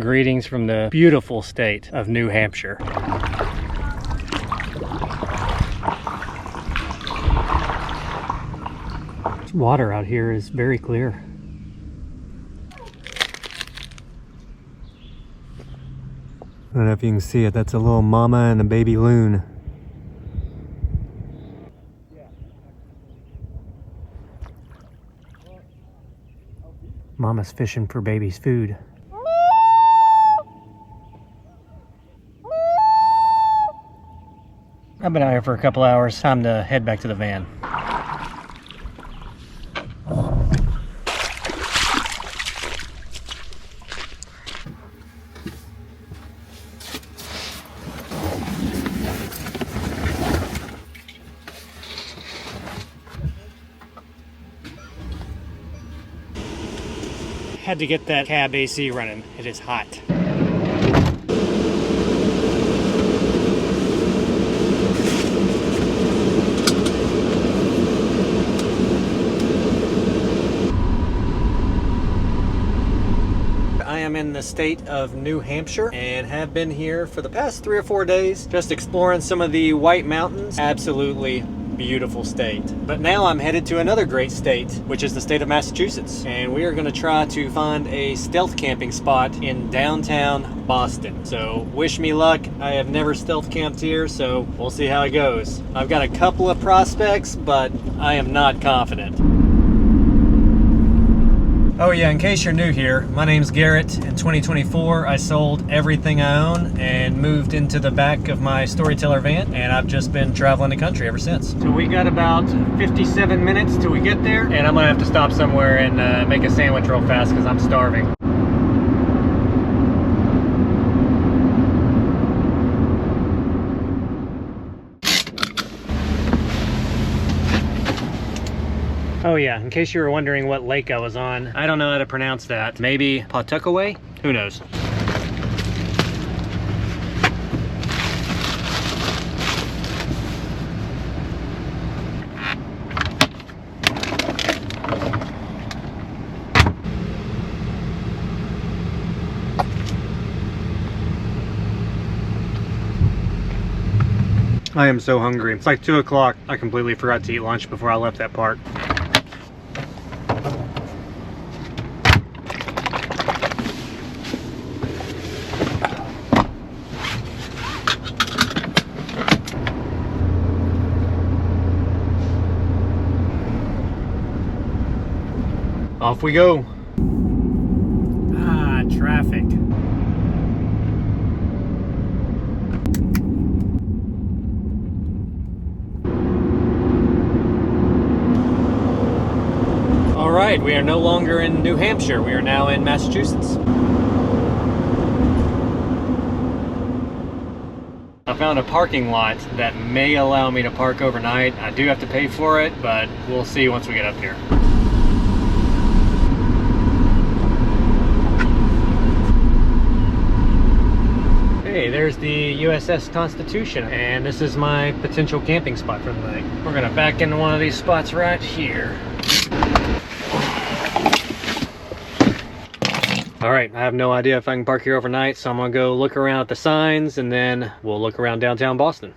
greetings from the beautiful state of New Hampshire. This water out here is very clear. I don't know if you can see it, that's a little mama and a baby loon. Mama's fishing for baby's food. I've been out here for a couple hours. Time to head back to the van. Had to get that cab AC running. It is hot. I am in the state of New Hampshire and have been here for the past 3 or 4 days, just exploring some of the White Mountains. Absolutely beautiful state. But now I'm headed to another great state, which is the state of Massachusetts, and we are going to try to find a stealth camping spot in downtown Boston. So wish me luck. I have never stealth camped here, so we'll see how it goes. I've got a couple of prospects, but I am not confident. Oh yeah, in case you're new here, my name's Garrett. In 2024, I sold everything I own and moved into the back of my Storyteller van, and I've just been traveling the country ever since. So we got about 57 minutes till we get there, and I'm gonna have to stop somewhere and make a sandwich real fast because I'm starving. Oh yeah, in case you were wondering what lake I was on, I don't know how to pronounce that. Maybe Pawtuckaway? Who knows? I am so hungry. It's like 2 o'clock. I completely forgot to eat lunch before I left that park. Off we go. Ah, traffic. All right, we are no longer in New Hampshire. We are now in Massachusetts. I found a parking lot that may allow me to park overnight. I do have to pay for it, but we'll see once we get up here. Hey, there's the USS Constitution, and this is my potential camping spot for the night. We're gonna back into one of these spots right here. All right, I have no idea if I can park here overnight, so I'm gonna go look around at the signs, and then we'll look around downtown Boston.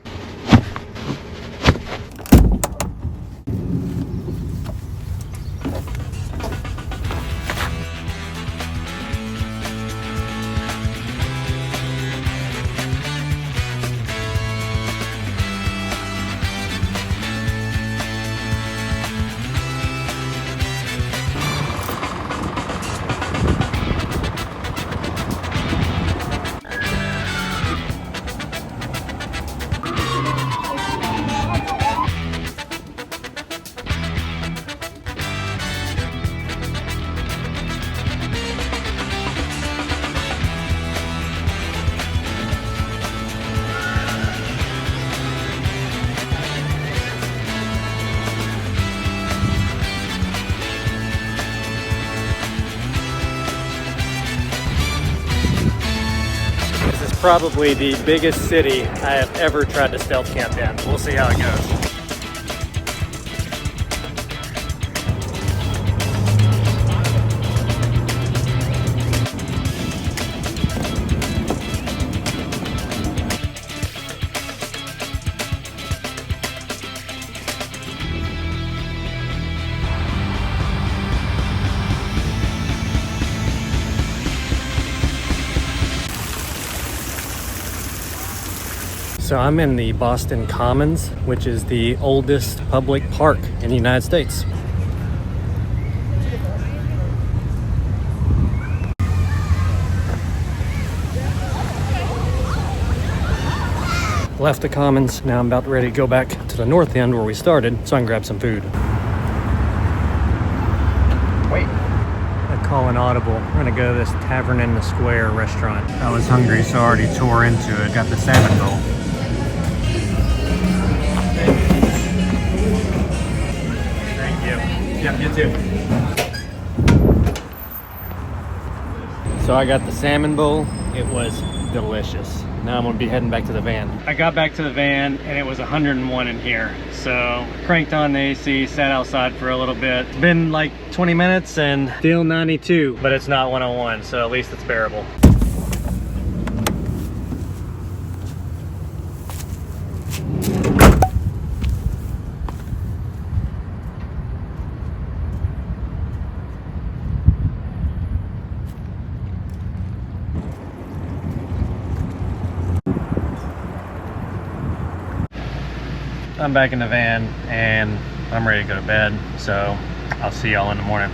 Probably the biggest city I have ever tried to stealth camp in. We'll see how it goes. So I'm in the Boston Commons, which is the oldest public park in the United States. Left the Commons, now I'm about ready to go back to the north end where we started so I can grab some food. Wait. I call an audible. We're gonna go to this Tavern in the Square restaurant. I was hungry, so I already tore into it. Got the salmon bowl. Thank you. Yep, you too. So I got the salmon bowl. It was delicious. Now I'm gonna be heading back to the van. I got back to the van and it was 101 in here. So cranked on the AC, sat outside for a little bit. It's been like 20 minutes and still 92, but it's not 101, so at least it's bearable. I'm back in the van and I'm ready to go to bed, so I'll see y'all in the morning.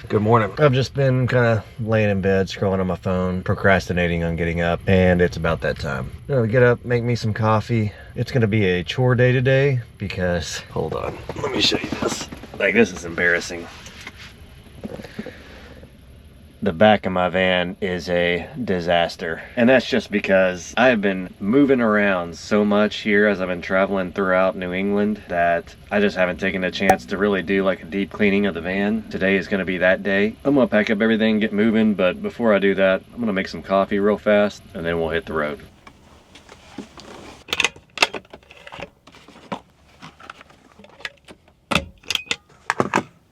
Good morning. I've just been kind of laying in bed, scrolling on my phone, procrastinating on getting up, and it's about that time. I'm gonna get up, make me some coffee. It's gonna be a chore day today because, hold on, let me show you this. Like, this is embarrassing. The back of my van is a disaster. And that's just because I've been moving around so much here as I've been traveling throughout New England that I just haven't taken a chance to really do like a deep cleaning of the van. Today is gonna be that day. I'm gonna pack up everything, get moving, but before I do that, I'm gonna make some coffee real fast and then we'll hit the road.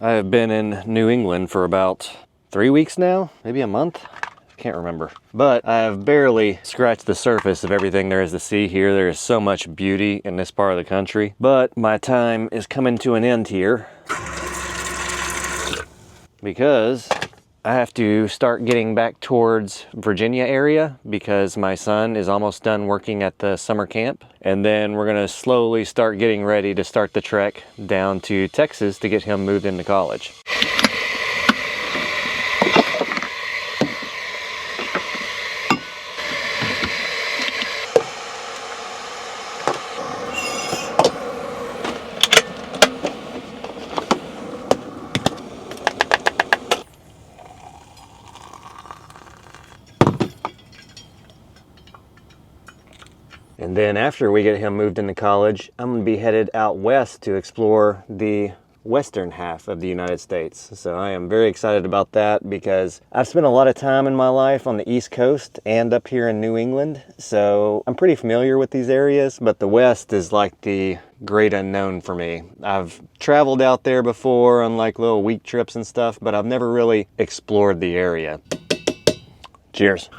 I have been in New England for about 3 weeks now, maybe a month, can't remember. But I have barely scratched the surface of everything there is to see here. There is so much beauty in this part of the country. But my time is coming to an end here because I have to start getting back towards Virginia area because my son is almost done working at the summer camp. And then we're gonna slowly start getting ready to start the trek down to Texas to get him moved into college. And then after we get him moved into college, I'm gonna be headed out west to explore the western half of the United States. So I am very excited about that because I've spent a lot of time in my life on the East Coast and up here in New England. So I'm pretty familiar with these areas, but the West is like the great unknown for me. I've traveled out there before on like little week trips and stuff, but I've never really explored the area. Cheers.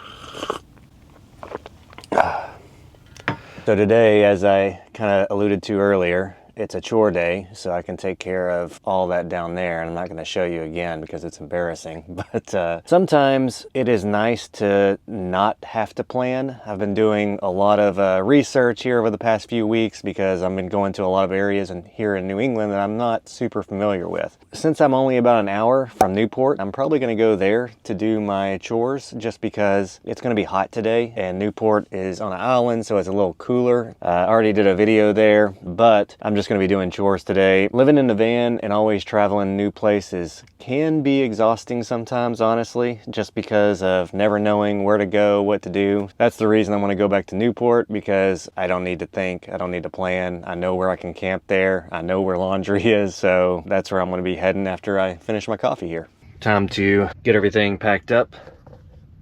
So today, as I kind of alluded to earlier, it's a chore day, so I can take care of all that down there. And I'm not going to show you again because it's embarrassing. But sometimes it is nice to not have to plan. I've been doing a lot of research here over the past few weeks because I've been going to a lot of areas here in New England that I'm not super familiar with. Since I'm only about an hour from Newport, I'm probably going to go there to do my chores just because it's going to be hot today. And Newport is on an island, so it's a little cooler. I already did a video there, but I'm just going to be doing chores today. Living in the van and always traveling new places can be exhausting sometimes, honestly, just because of never knowing where to go, what to do. That's the reason I want to go back to Newport, because I don't need to think, I don't need to plan. I know where I can camp there. I know where laundry is, so that's where I'm going to be heading after I finish my coffee here. Time to get everything packed up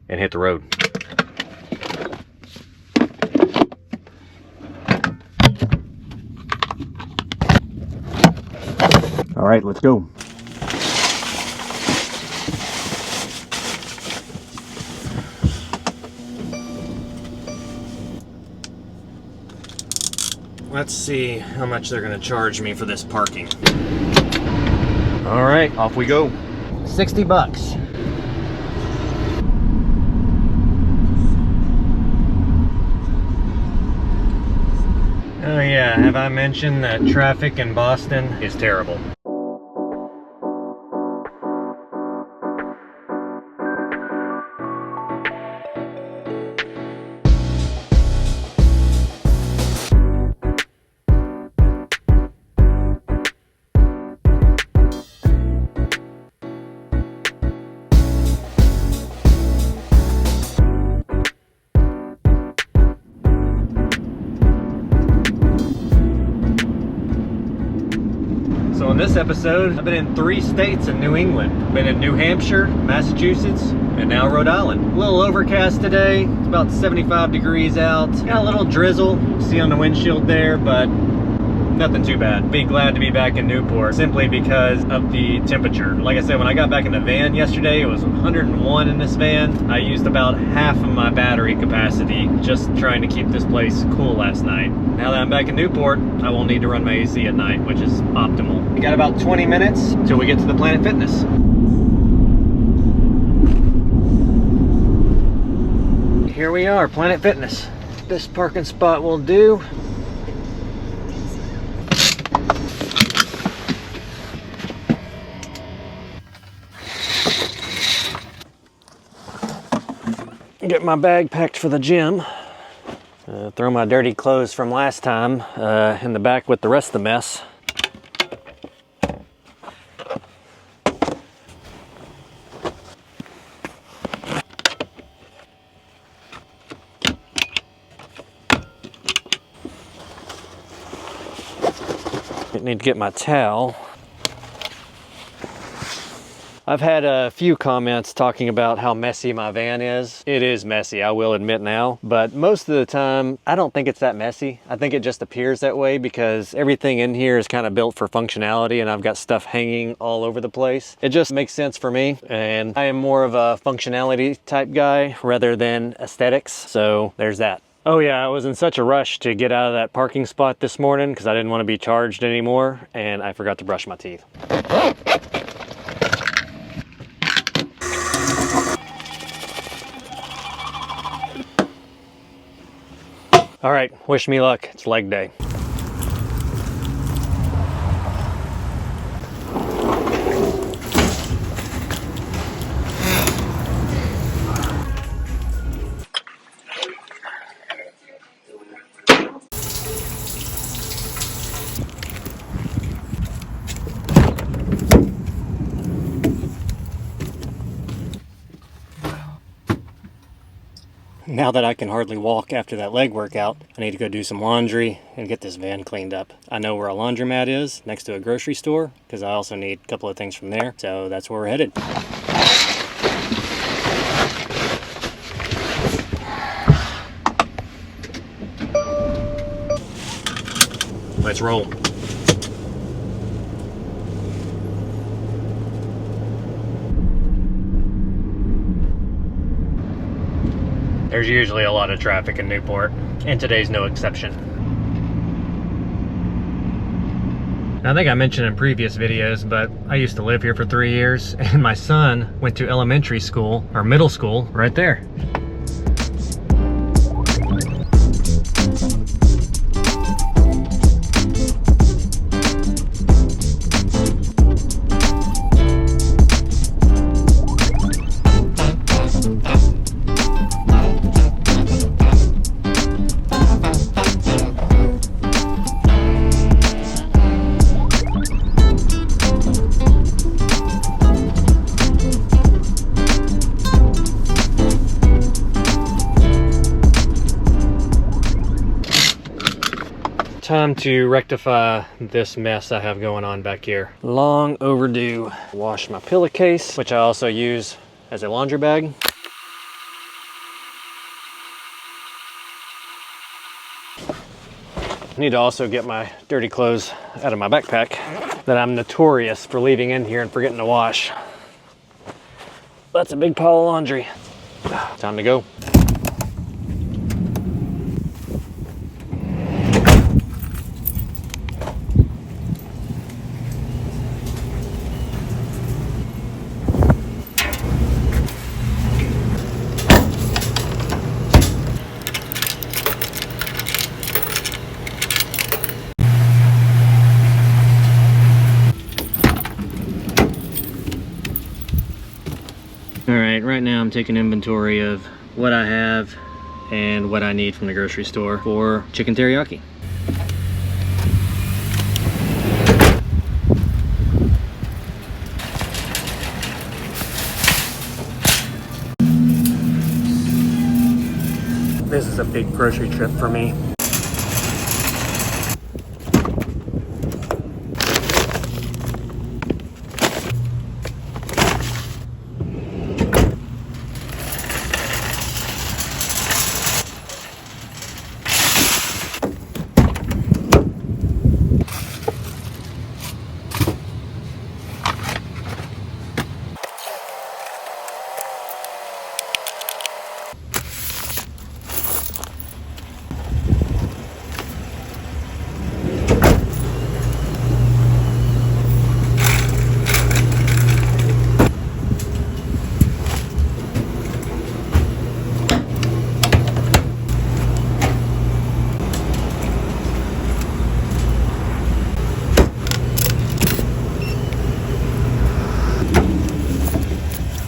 and hit the road. All right, let's go. Let's see how much they're gonna charge me for this parking. All right, off we go. 60 bucks. So yeah, have I mentioned that traffic in Boston is terrible? So in this episode, I've been in 3 states in New England. I've been in New Hampshire, Massachusetts, and now Rhode Island. A little overcast today. It's about 75 degrees out. Got a little drizzle, see on the windshield there, but nothing too bad. Be glad to be back in Newport simply because of the temperature. Like I said, when I got back in the van yesterday, it was 101 in this van. I used about half of my battery capacity just trying to keep this place cool last night. Now that I'm back in Newport, I won't need to run my AC at night, which is optimal. We got about 20 minutes till we get to the Planet Fitness. Here we are, Planet Fitness. This parking spot will do. Get my bag packed for the gym. Throw my dirty clothes from last time in the back with the rest of the mess. I need to get my towel. I've had a few comments talking about how messy my van is. It is messy, I will admit now, but most of the time, I don't think it's that messy. I think it just appears that way because everything in here is kind of built for functionality and I've got stuff hanging all over the place. It just makes sense for me, and I am more of a functionality type guy rather than aesthetics, so there's that. Oh yeah, I was in such a rush to get out of that parking spot this morning because I didn't want to be charged anymore, and I forgot to brush my teeth. All right, wish me luck. It's leg day. Now that I can hardly walk after that leg workout, I need to go do some laundry and get this van cleaned up. I know where a laundromat is, next to a grocery store, because I also need a couple of things from there, so that's where we're headed. Let's roll. There's usually a lot of traffic in Newport, and today's no exception. I think I mentioned in previous videos, but I used to live here for 3 years, and my son went to elementary school, or middle school, right there. Time to rectify this mess I have going on back here. Long overdue. Wash my pillowcase, which I also use as a laundry bag. I need to also get my dirty clothes out of my backpack that I'm notorious for leaving in here and forgetting to wash. That's a big pile of laundry. Time to go. I'm taking inventory of what I have and what I need from the grocery store for chicken teriyaki. This is a big grocery trip for me.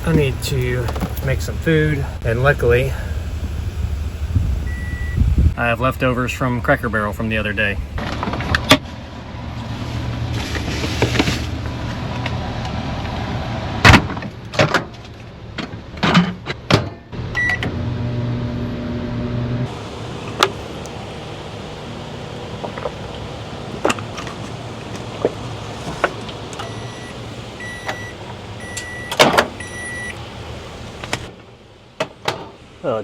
I need to make some food, and luckily I have leftovers from Cracker Barrel from the other day.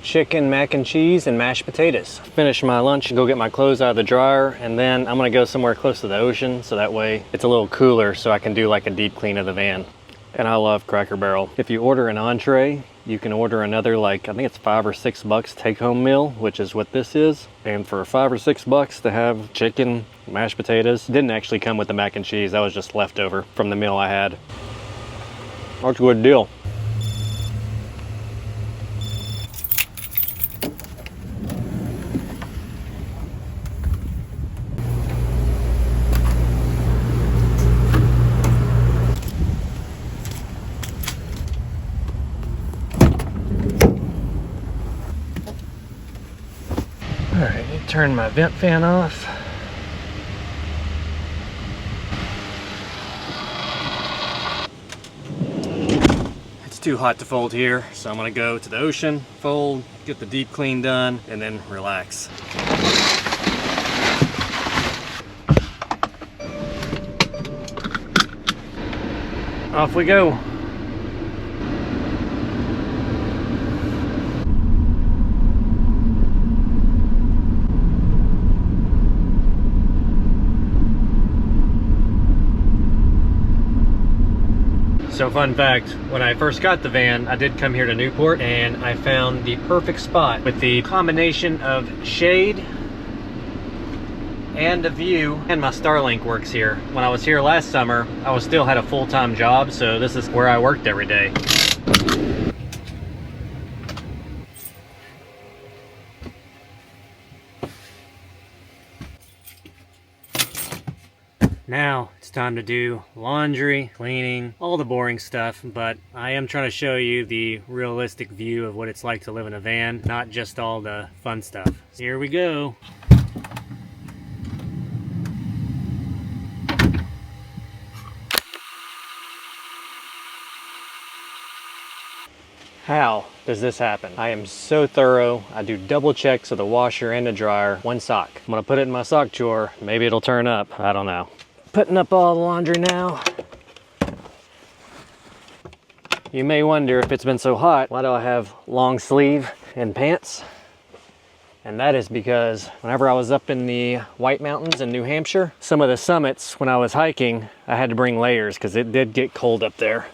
Chicken, mac and cheese, and mashed potatoes. Finish my lunch and go get my clothes out of the dryer, and then I'm gonna go somewhere close to the ocean so that way it's a little cooler so I can do like a deep clean of the van. And I love Cracker Barrel. If you order an entree, you can order another, like I think it's $5 or $6 take-home meal, which is what this is. And for $5 or $6 to have chicken, mashed potatoes, didn't actually come with the mac and cheese. That was just leftover from the meal I had. That's a good deal. Alright, turn my vent fan off. It's too hot to fold here, so I'm gonna go to the ocean, fold, get the deep clean done, and then relax. Off we go. So fun fact, when I first got the van, I did come here to Newport and I found the perfect spot with the combination of shade and a view, and my Starlink works here. When I was here last summer, I still had a full-time job, so this is where I worked every day. Now it's time to do laundry, cleaning, all the boring stuff, but I am trying to show you the realistic view of what it's like to live in a van, not just all the fun stuff. So here we go. How does this happen? I am so thorough. I do double checks of the washer and the dryer, one sock. I'm gonna put it in my sock drawer. Maybe it'll turn up, I don't know. Putting up all the laundry now. You may wonder if it's been so hot, why do I have long sleeve and pants? And that is because whenever I was up in the White Mountains in New Hampshire, some of the summits when I was hiking, I had to bring layers because it did get cold up there.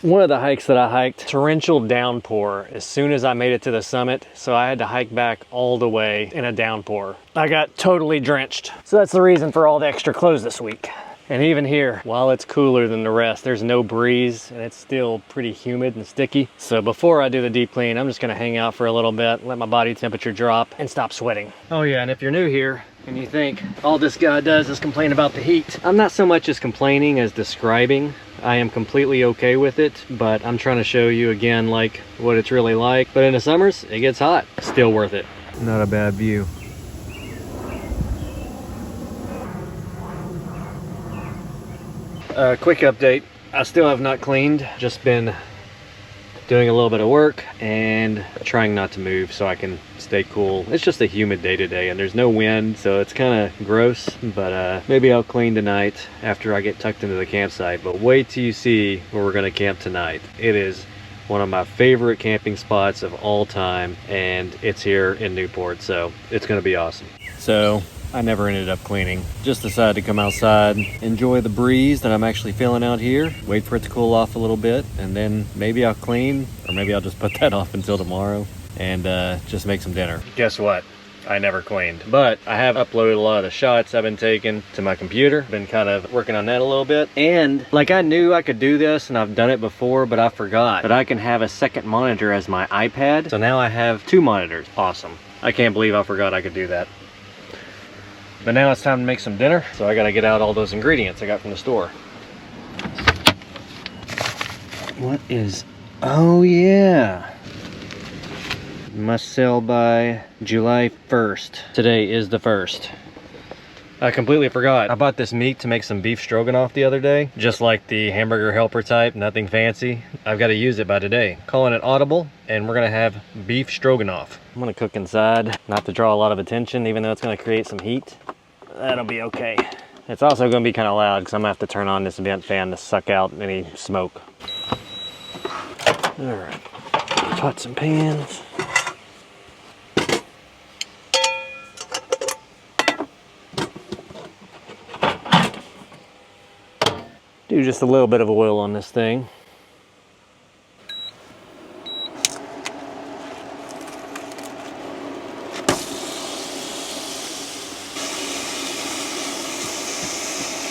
One of the hikes that I hiked, torrential downpour as soon as I made it to the summit, so I had to hike back all the way in a downpour. I got totally drenched. So that's the reason for all the extra clothes this week. And even here, while it's cooler than the rest, there's no breeze and it's still pretty humid and sticky. So before I do the deep clean, I'm just gonna hang out for a little bit, let my body temperature drop and stop sweating. Oh yeah, and if you're new here, And you think all this guy does is complain about the heat. I'm not so much as complaining as describing. I am completely okay with it, but I'm trying to show you again like what it's really like. But in the summers, it gets hot. Still worth it. Not a bad view. Quick update. I still have not cleaned. Just been doing a little bit of work and trying not to move so I can stay cool. It's just a humid day today and there's no wind, so it's kind of gross, but maybe I'll clean tonight after I get tucked into the campsite. But wait till you see where we're gonna camp tonight. It is one of my favorite camping spots of all time, and it's here in Newport, so it's gonna be awesome. So I never ended up cleaning. Just decided to come outside, enjoy the breeze that I'm actually feeling out here, wait for it to cool off a little bit, and then maybe I'll clean, or maybe I'll just put that off until tomorrow and just make some dinner. Guess what? I never cleaned, but I have uploaded a lot of the shots I've been taking to my computer. Been kind of working on that a little bit. And like, I knew I could do this and I've done it before, but I forgot that I can have a second monitor as my iPad. So now I have 2 monitors. Awesome. I can't believe I forgot I could do that. But now it's time to make some dinner, so I gotta get out all those ingredients I got from the store. What is... oh yeah! Must sell by July 1st. Today is the 1st. I completely forgot. I bought this meat to make some beef stroganoff the other day. Just like the hamburger helper type, nothing fancy. I've got to use it by today. Calling it audible, and we're gonna have beef stroganoff. I'm gonna cook inside, not to draw a lot of attention, even though it's gonna create some heat. That'll be okay. It's also gonna be kind of loud because I'm gonna have to turn on this vent fan to suck out any smoke. All right, pots and pans. Do just a little bit of oil on this thing.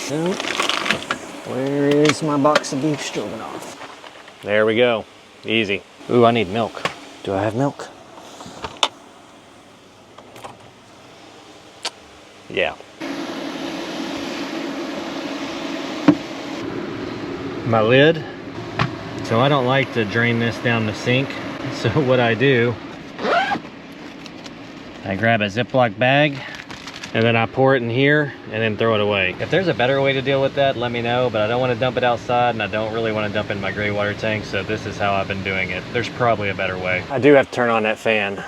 So, where is my box of beef stroganoff? There we go. Easy. Ooh, I need milk. Do I have milk? Yeah. My lid. So I don't like to drain this down the sink. So what I do, I grab a Ziploc bag and then I pour it in here and then throw it away. If there's a better way to deal with that, let me know, but I don't want to dump it outside and I don't really want to dump it in my gray water tank, so this is how I've been doing it. There's probably a better way. I do have to turn on that fan.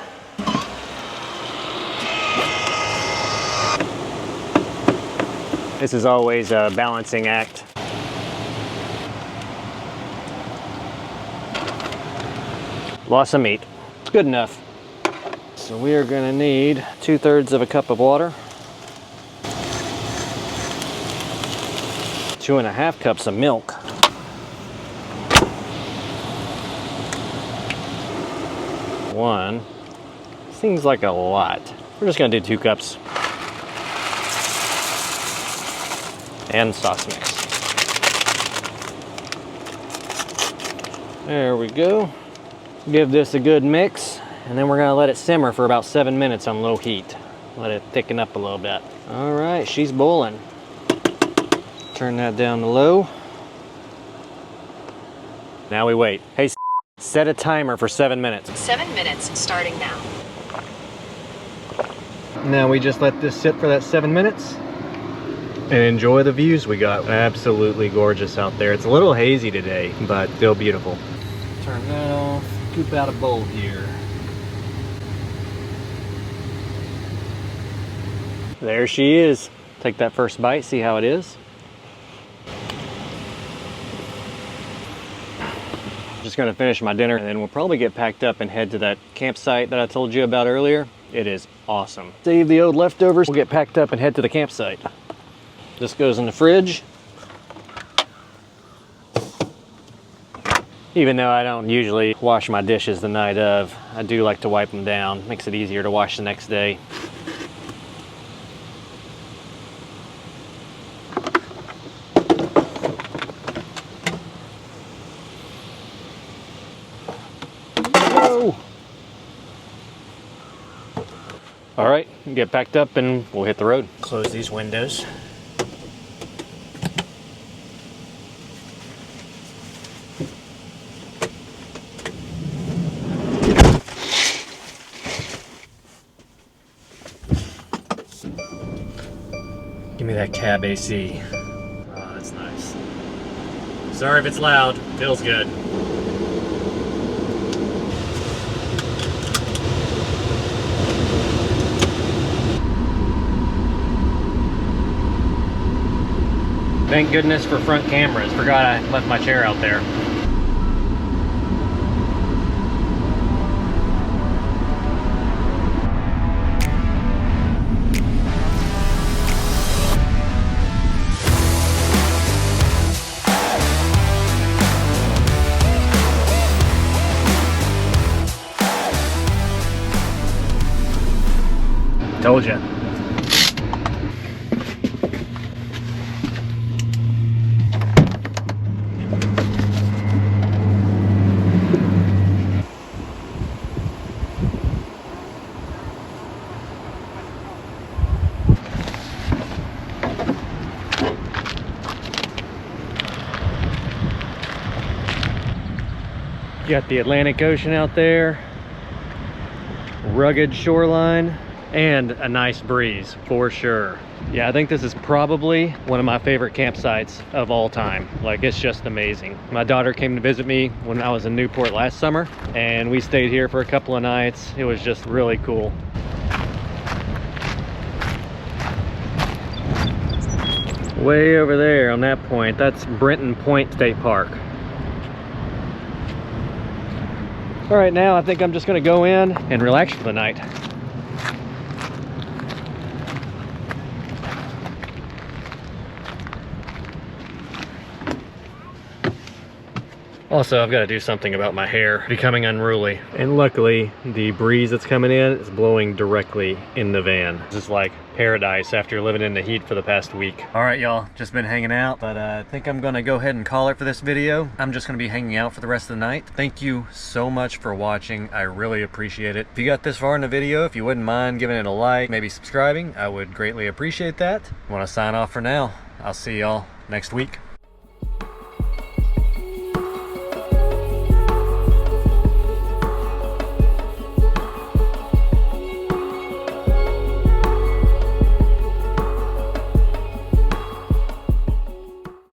This is always a balancing act. Lost some meat. It's good enough. So we are gonna need 2/3 of a cup of water, 2.5 cups of milk, 1, seems like a lot. We're just gonna do 2 cups. And sauce mix. There we go. Give this a good mix, and then we're gonna let it simmer for about 7 minutes on low heat. Let it thicken up a little bit. All right, she's boiling. Turn that down to low. Now we wait. Hey, set a timer for 7 minutes. 7 minutes starting now. Now we just let this sit for that 7 minutes and enjoy the views we got. Absolutely gorgeous out there. It's a little hazy today, but still beautiful. Turn that off. Scoop out a bowl here. There she is. Take that first bite, see how it is. Just gonna finish my dinner and then we'll probably get packed up and head to that campsite that I told you about earlier. It is awesome. Save the old leftovers. We'll get packed up and head to the campsite. This goes in the fridge. Even though I don't usually wash my dishes the night of, I do like to wipe them down. Makes it easier to wash the next day. Whoa! All right, get packed up and we'll hit the road. Close these windows. Give me that cab AC. Oh, that's nice. Sorry if it's loud, feels good. Thank goodness for front cameras. Forgot I left my chair out there. Told you. Got the Atlantic Ocean out there, rugged shoreline, and a nice breeze for sure. Yeah, I think this is probably one of my favorite campsites of all time. Like, it's just amazing. My daughter came to visit me when I was in Newport last summer, and we stayed here for a couple of nights. It was just really cool. Way over there on that point, that's Brenton Point State Park. All right, now I think I'm just gonna go in and relax for the night. Also, I've got to do something about my hair becoming unruly. And luckily, the breeze that's coming in is blowing directly in the van. This is like paradise after living in the heat for the past week. All right, y'all, just been hanging out, but I think I'm gonna go ahead and call it for this video. I'm just gonna be hanging out for the rest of the night. Thank you so much for watching. I really appreciate it. If you got this far in the video, if you wouldn't mind giving it a like, maybe subscribing, I would greatly appreciate that. I want to sign off for now. I'll see y'all next week.